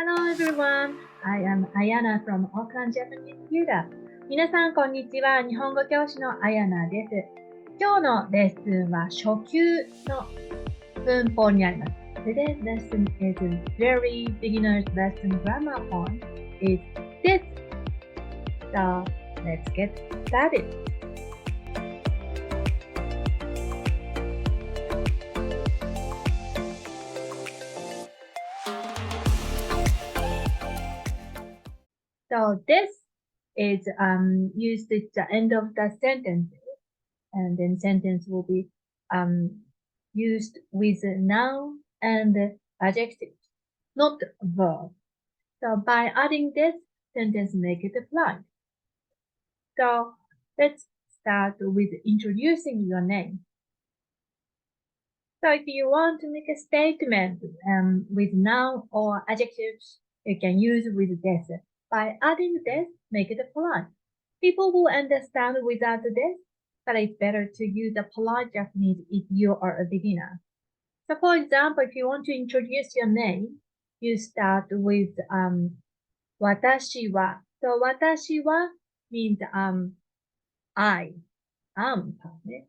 Hello everyone, I am Ayana from Auckland Japanese Tutor. 皆さんこんにちは、日本語教師のAyanaです。今日のレッスンは初級の文法になります。Today's lesson is a very beginner's lesson grammar point. It's this. So let's get started. So this is used at the end of the sentence, and then sentence will be used with noun and adjectives, not verb. So by adding this, sentence make it polite. So let's start with introducing your name. So if you want to make a statement with noun or adjectives, you can use with this. By adding this, make it polite. People will understand without this, but it's better to use a polite Japanese if you are a beginner. So for example, if you want to introduce your name, you start with 私は. So 私は means I am.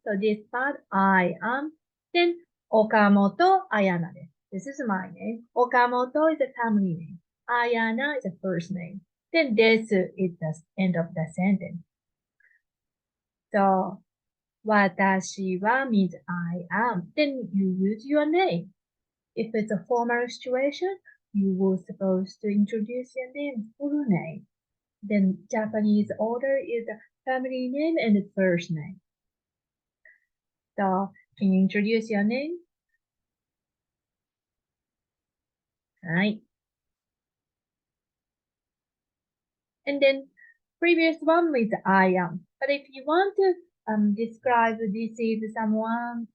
So this part, I am. Then 岡本彩菜です。This is my name. 岡本 is a family name. Ayana is a first name. Then desu is the end of the sentence. So 私は means I am. Then you use your name. If it's a formal situation, you were supposed to introduce your name, full name. Then Japanese order is a family name and first name. So can you introduce your name? Right. And then previous one with I am. But if you want to describe this is someone,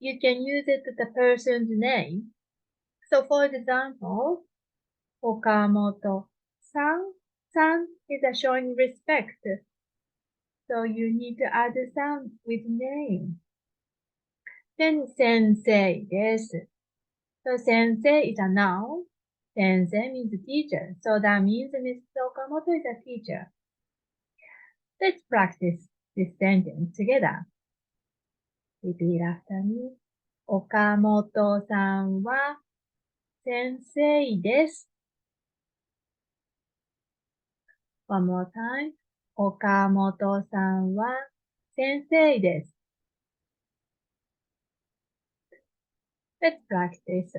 you can use it the person's name. So for example, Okamoto-san. San is a showing respect. So you need to add san with name. Then sensei です。So sensei is a noun. Sensei means teacher. So that means Mr. Okamoto is a teacher. Let's practice this sentence together. Repeat after me. 岡本さんは先生です。One more time. 岡本さんは先生です。Let's practice.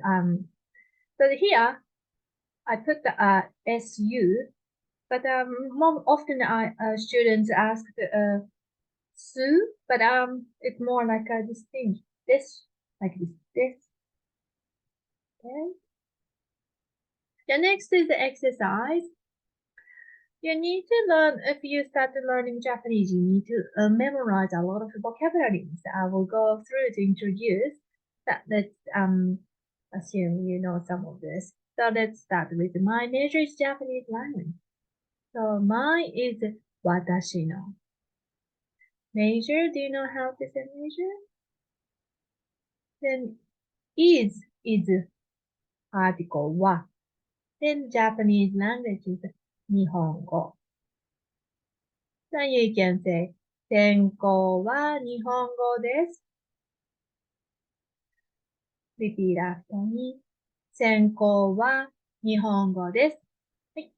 So here I put the SU, but more often students ask Su, but it's more like a distinct. This, like this. Okay. The next is the exercise. You need to learn, if you start learning Japanese, you need to memorize a lot of vocabularies. I will go through to introduce that. Let's assume you know some of this. So let's start with my major is Japanese language. So mine is watashi no. Major, do you know how to say major? Then is article wa. Then Japanese language is Nihongo. So you can say 専攻は日本語です。Repeat after me. 専攻は日本語です。はい。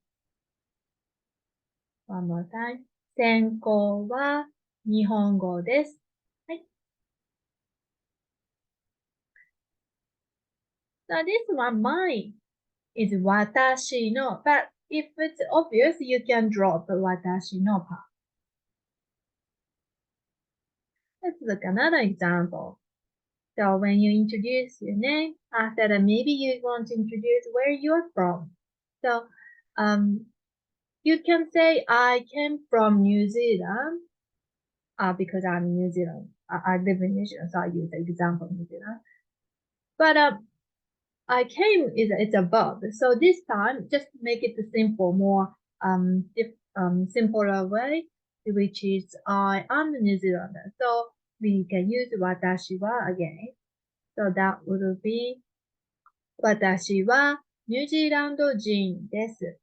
One more time. 専攻は日本語です。はい。So this one, mine is 私の, but if it's obvious, you can drop 私の part. Let's look at another example. So when you introduce your name, after that, maybe you want to introduce where you're from. So you can say, I came from New Zealand because I'm in New Zealand. I live in New Zealand, so I use the example of New Zealand. But I came it's a verb. So this time, just make it simple, more simpler way, which is I am a New Zealander. So we can use watashi wa again. So that would be 私はニュージーランド人です。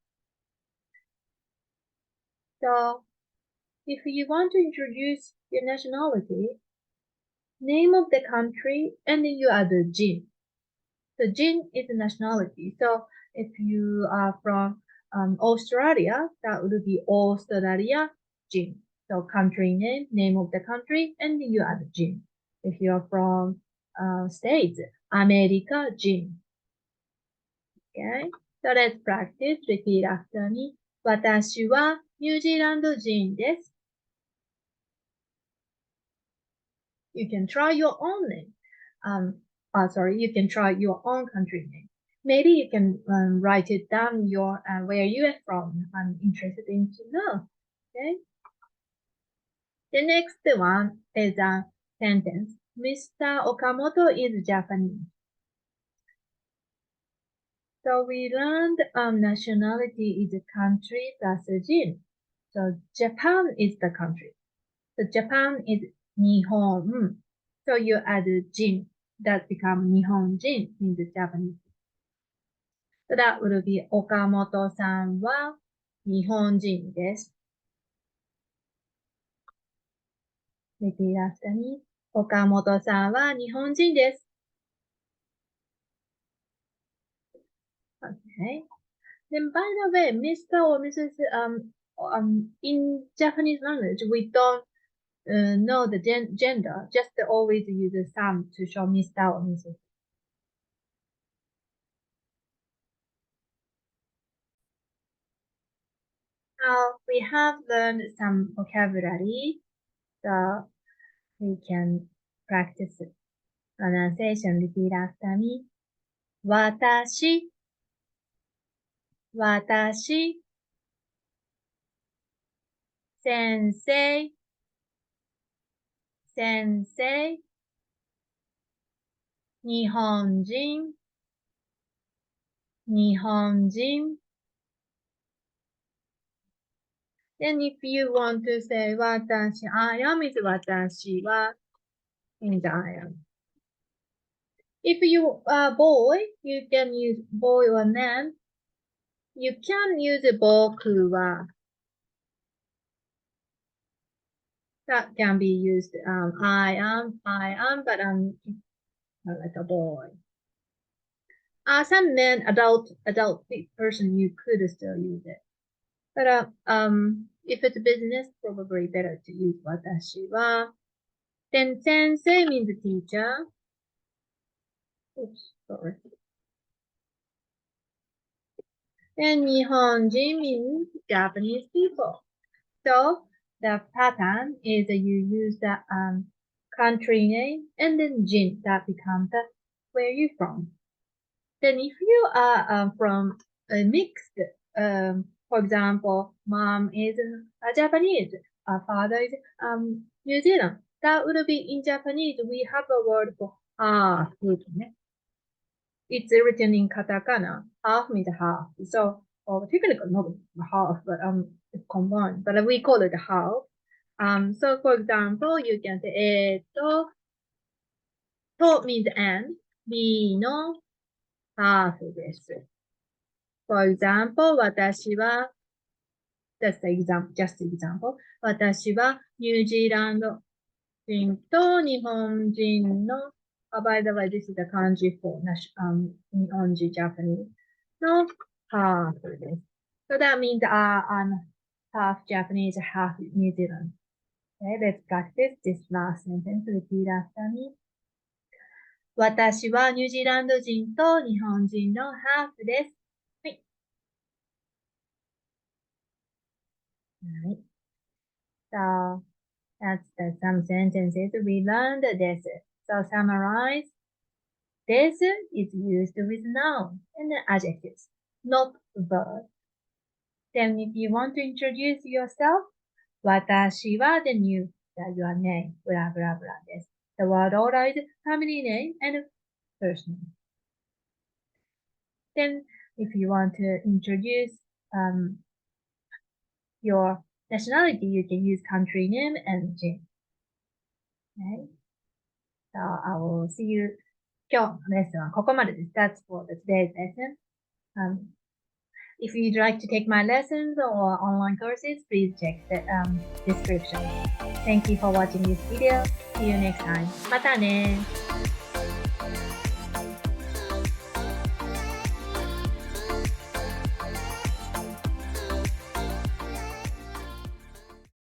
So, if you want to introduce your nationality, name of the country, and then you add the jin. So jin is a nationality. So if you are from Australia, that would be Australia jin. So country name, name of the country, and then you add jin. If you are from States, America jin. Okay, so let's practice. Repeat after me. 私はニュージーランド人です。You can try your own name. You can try your own country name. Maybe you can write it down where you are from. I'm interested in to know. Okay. The next one is a sentence. Mr. Okamoto is Japanese. So we learned nationality is a country plus a jin. So Japan is the country. So Japan is Nihon. So you add jin. That become Nihonjin in the Japanese. So that would be 岡本さんは日本人です。Repeat after me. 岡本さんは日本人です。Okay. Then by the way, Mr. or Mrs. In Japanese language, we don't know the gender. Just always use the some to show Mr. or Mrs. Now we have learned some vocabulary, so we can practice pronunciation. Repeat after me. 私、私、先生、先生、日本人、日本人。Then if you want to say 私、I am is 私は means I am. If you are a boy, you can use boy or man. You can use 僕は. That can be used. I am, but I'm like a boy. Some men, adult person, you could still use it. But if it's business, probably better to use 私は. Then 先生 means teacher. Oops, sorry. Then 日本人 means Japanese people. So the pattern is you use the country name and then jin that becomes where you from. Then if you are from a mixed, for example, mom is Japanese, father is New Zealand, that would be in Japanese, we have a word for half. It's written in katakana, half means half. So technically not half, but it's combined, but we call it half. So for example, you can say, to means and, be no half です。For example, 私は just example. 私はニュージーランド人と日本人の by the way, this is the kanji for 日本人 Japanese のハーフです。So that means I'm half Japanese, half New Zealand. Okay, let's practice this last sentence. Repeat after me. 私はニュージーランド人と日本人のハーフです。はい。はい。So that's some sentences we learned this. So summarize. This is used with noun and adjectives, not verb. Then if you want to introduce yourself, 私は then you your name, blah blah blah です。The word order is family name and first name. Then if you want to introduce your nationality, you can use country name and gender. Okay. So I will see you. 今日のレッスンはここまでです。That's for the today's lesson. If you'd like to take my lessons or online courses, please check the description. Thank you for watching this video. See you next time. またね